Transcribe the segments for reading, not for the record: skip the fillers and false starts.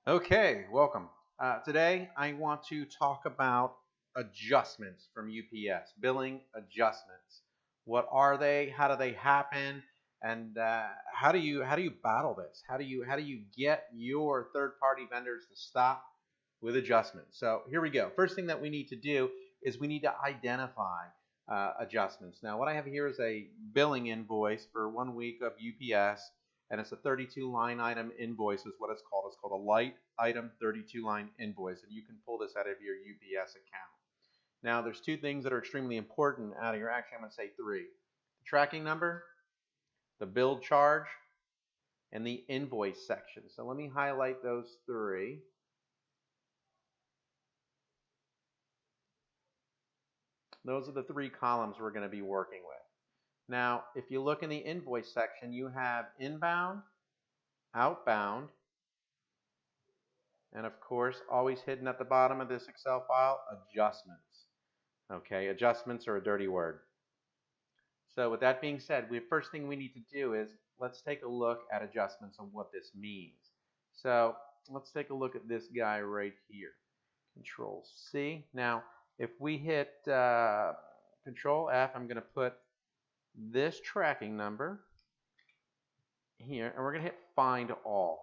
Okay, welcome. Today I want to talk about adjustments from UPS, billing adjustments. What are they? How do they happen? And how do you battle this? How do you get your third-party vendors to stop with adjustments? So here we go. First thing that we need to do is we need to identify adjustments. Now, what I have here is a billing invoice for 1 week of UPS, and it's a 32 line item invoice is what it's called. It's called a light item 32 line invoice, and you can pull this out of your UPS account. Now, there's two things that are extremely important out of here. Actually, I'm going to say three: the tracking number, the bill charge, and the invoice section. So let me highlight those three. Those are the three columns we're going to be working with. Now, if you look in the invoice section, you have inbound, outbound, and of course, always hidden at the bottom of this Excel file, adjustments. Okay, adjustments are a dirty word. So with that being said, the first thing we need to do is let's take a look at adjustments and what this means. So let's take a look at this guy right here. Control C. Now, if we hit Control F, I'm going to put this tracking number here, and we're going to hit Find All.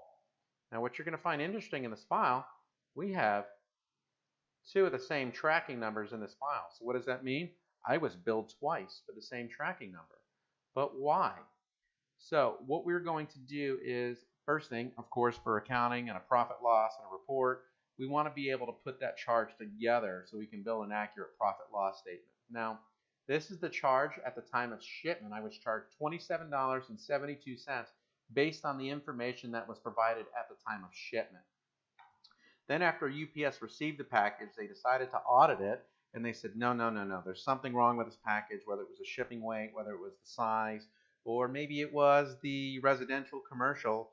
Now, what you're going to find interesting in this file, we have two of the same tracking numbers in this file. So what does that mean? I was billed twice for the same tracking number. But why? So what we're going to do is, first thing, of course, for accounting and a profit loss and a report, we want to be able to put that charge together so we can build an accurate profit loss statement. Now, this is the charge at the time of shipment. I was charged $27.72 based on the information that was provided at the time of shipment. Then after UPS received the package, they decided to audit it, and they said, no, there's something wrong with this package, whether it was the shipping weight, whether it was the size, or maybe it was the residential commercial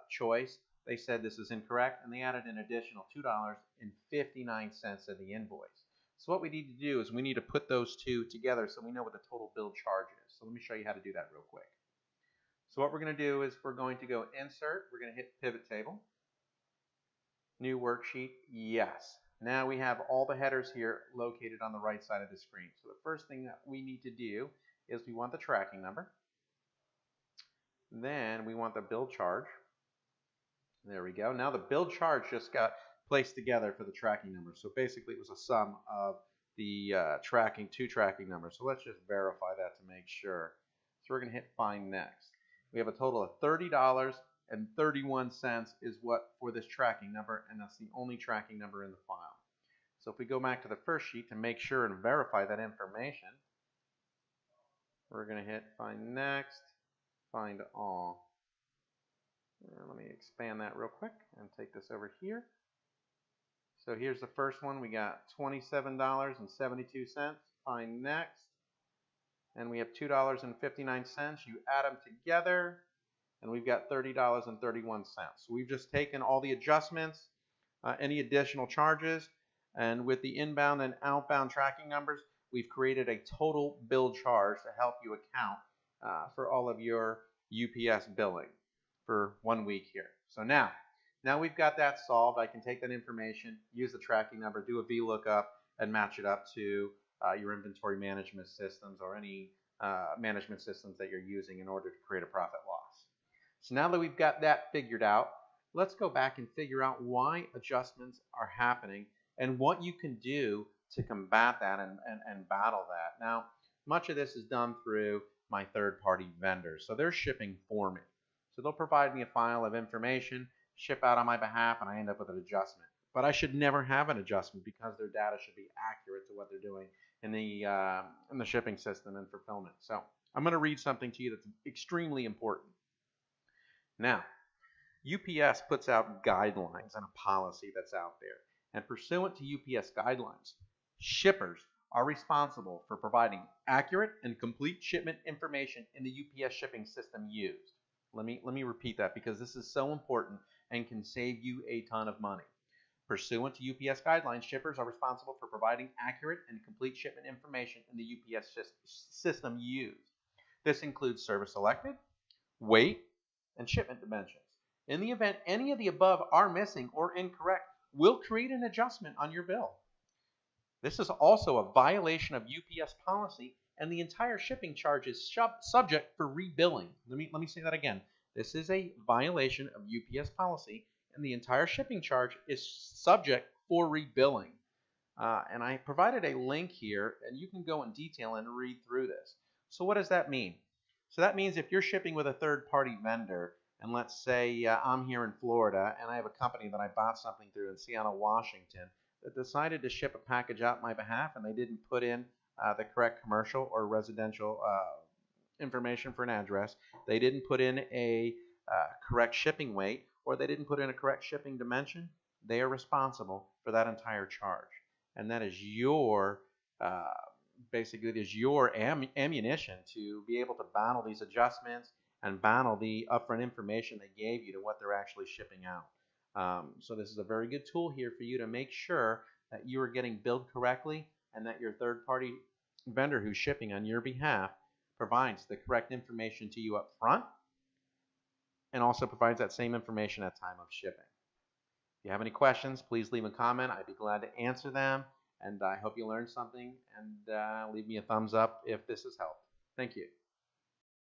choice. They said this is incorrect, and they added an additional $2.59 to the invoice. So what we need to do is we need to put those two together so we know what the total bill charge is. So let me show you how to do that real quick. So what we're going to do is we're going to go Insert, we're going to hit Pivot Table. New worksheet, yes. Now we have all the headers here located on the right side of the screen. So the first thing that we need to do is we want the tracking number. Then we want the bill charge. There we go. Now the bill charge just got placed together for the tracking number. So basically it was a sum of the two tracking numbers. So let's just verify that to make sure. So we're going to hit Find Next. We have a total of $30.31 is what for this tracking number, and that's the only tracking number in the file. So if we go back to the first sheet to make sure and verify that information, we're going to hit Find Next, Find All. Let me expand that real quick and take this over here. So here's the first one. We got $27.72. Find Next. And we have $2.59. You add them together, and we've got $30.31. So we've just taken all the adjustments, any additional charges, and with the inbound and outbound tracking numbers, we've created a total bill charge to help you account for all of your UPS billing for 1 week here. So now we've got that solved. I can take that information, use the tracking number, do a VLOOKUP, and match it up to your inventory management systems or any management systems that you're using in order to create a profit loss. So now that we've got that figured out, let's go back and figure out why adjustments are happening and what you can do to combat that and battle that. Now, much of this is done through my third-party vendors. So they're shipping for me. So they'll provide me a file of information, ship out on my behalf, and I end up with an adjustment. But I should never have an adjustment because their data should be accurate to what they're doing in the shipping system and fulfillment. So I'm going to read something to you that's extremely important. Now, UPS puts out guidelines and a policy that's out there. And pursuant to UPS guidelines, shippers are responsible for providing accurate and complete shipment information in the UPS shipping system used. Let me repeat that because this is so important and can save you a ton of money. Pursuant to UPS guidelines, shippers are responsible for providing accurate and complete shipment information in the UPS system used. This includes service selected, weight, and shipment dimensions. In the event any of the above are missing or incorrect, we'll create an adjustment on your bill. This is also a violation of UPS policy, and the entire shipping charge is subject for rebilling. Let me say that again. This is a violation of UPS policy, and the entire shipping charge is subject for rebilling. And I provided a link here, and you can go in detail and read through this. So what does that mean? So that means if you're shipping with a third-party vendor, and let's say I'm here in Florida, and I have a company that I bought something through in Seattle, Washington, that decided to ship a package out on my behalf, and they didn't put in the correct commercial or residential information for an address, they didn't put in a correct shipping weight, or they didn't put in a correct shipping dimension, they are responsible for that entire charge. And that is your basically it is your ammunition to be able to battle these adjustments and battle the upfront information they gave you to what they're actually shipping out. So this is a very good tool here for you to make sure that you are getting billed correctly and that your third-party vendor who's shipping on your behalf provides the correct information to you up front and also provides that same information at time of shipping. If you have any questions, please leave a comment. I'd be glad to answer them. And I hope you learned something, and leave me a thumbs up if this has helped. Thank you.